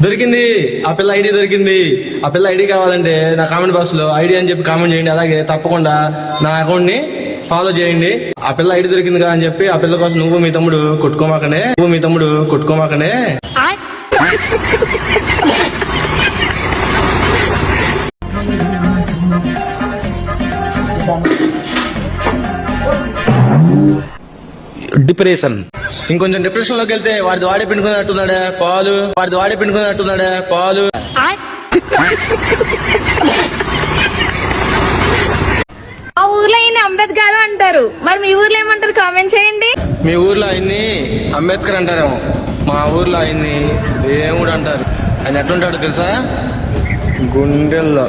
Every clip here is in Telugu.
దొరికింది, ఆ పిల్ల ఐడి దొరికింది. ఆ పిల్ల ఐడి కావాలంటే నా కామెంట్ బాక్స్ లో ఐడి అని చెప్పి కామెంట్ చేయండి. అలాగే తప్పకుండా నా అకౌంట్ ని ఫాలో చేయండి. ఆ పిల్ల ఐడి దొరికింది కదా అని చెప్పి ఆ పిల్ల కోసం నువ్వు మీ తమ్ముడు కొట్టుకోమాకనే. డిప్రెషన్. ఇంకొంచెం డిప్రెషన్ లోకి వెళ్తే వాడిది వాడే పిండుకున్నట్టున్నాడే పాలు. ఆ ఊర్లో ఈయన అంబేద్కర్ అంటారు, మరి మీ ఊర్లో ఏమంటారు? కామెంట్ చేయండి. మీ ఊర్లో ఆయన్ని అంబేద్కర్ అంటారేమో, మా ఊర్లో ఆయన్ని దేవుడు అంటారు. ఆయన ఎట్లుంటాడు తెలుసా? గుండెల్లో.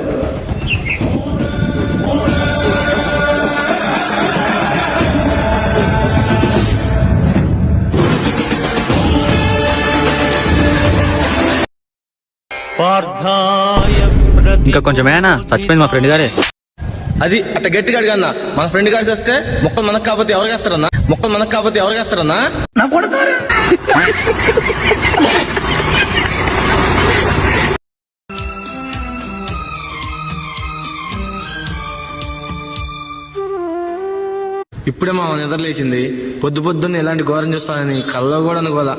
ఇంకా కొంచెమేనా, చచ్చిపోయింది మా ఫ్రెండ్ గారే. అది అట్ట గట్టిగా అడిగన్నా, మన ఫ్రెండ్ గారు చేస్తే మొక్కలు మనకు కాకపోతే ఎవరికేస్తారన్నా? ఇప్పుడే మా నిద్ర లేచింది. పొద్దున్నే ఎలాంటి ఘోరం చూస్తానని కల్లో కూడా అనుకోలా.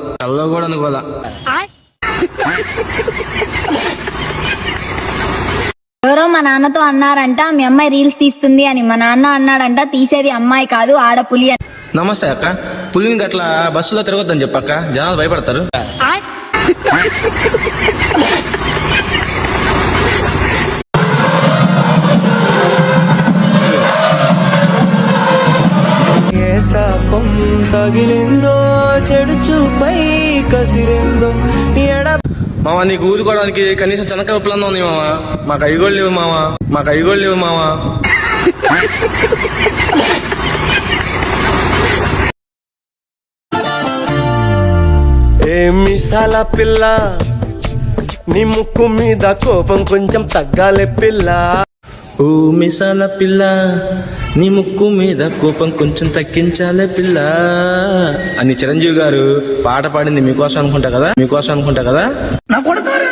ఎవరో మా నాన్నతో అన్నారంట మీ అమ్మాయి రీల్స్ తీస్తుంది అని. మా నాన్న అన్నాడంట తీసేది అమ్మాయి కాదు ఆడపులి అని. నమస్తే అక్క, పులిని గట్లా బస్సులో తిరగొద్దని చెప్పక్క, జనాలు భయపడతారు. ఏ శాపం తగిలిందో, చెడు చూపై కసిరిందో మావా, నీకు ఊదుకోవడానికి కనీసం చెనక్కాయ ఉప్పులన్నా ఉంది మావా. మాకు అయ్యగోళ్ళు లేవు మావా. ఏ మిసాల పిల్ల, నీ ముక్కు మీద కోపం కొంచెం తగ్గాలే పిల్ల. ఓ మిసాల పిల్ల, నీ ముక్కు మీద కోపం కొంచెం తగ్గించాలే పిల్ల అని చిరంజీవి గారు పాట పాడింది మీకోసం అనుకుంటా కదా. నా కొడతారా?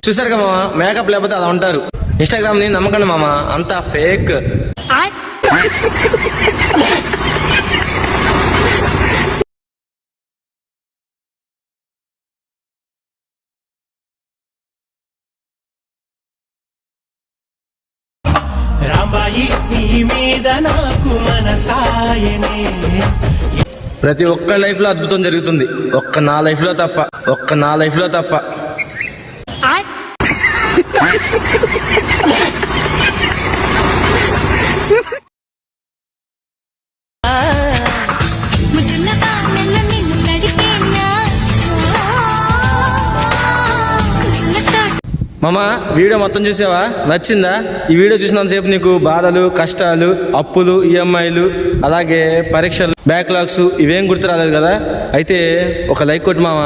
చూసారు కదా మామ, మేకప్ లేకపోతే అలా ఉంటారు. ఇన్స్టాగ్రామ్ ని నమ్మకండి మామ, అంతా ఫేక్. రాంబాయి నీ మీద నాకు మనసాయనే. ప్రతి ఒక్క లైఫ్ లో అద్భుతం జరుగుతుంది, ఒక్క నా లైఫ్ లో తప్ప. మామ, వీడియో మొత్తం చూసావా? నచ్చిందా? ఈ వీడియో చూసినంతసేపు నీకు బాధలు, కష్టాలు, అప్పులు, ఈఎంఐలు, అలాగే పరీక్షలు, బ్యాక్లాగ్స్ ఇవేం గుర్తు రాలేదు కదా? అయితే ఒక లైక్ కొట్టు మామ.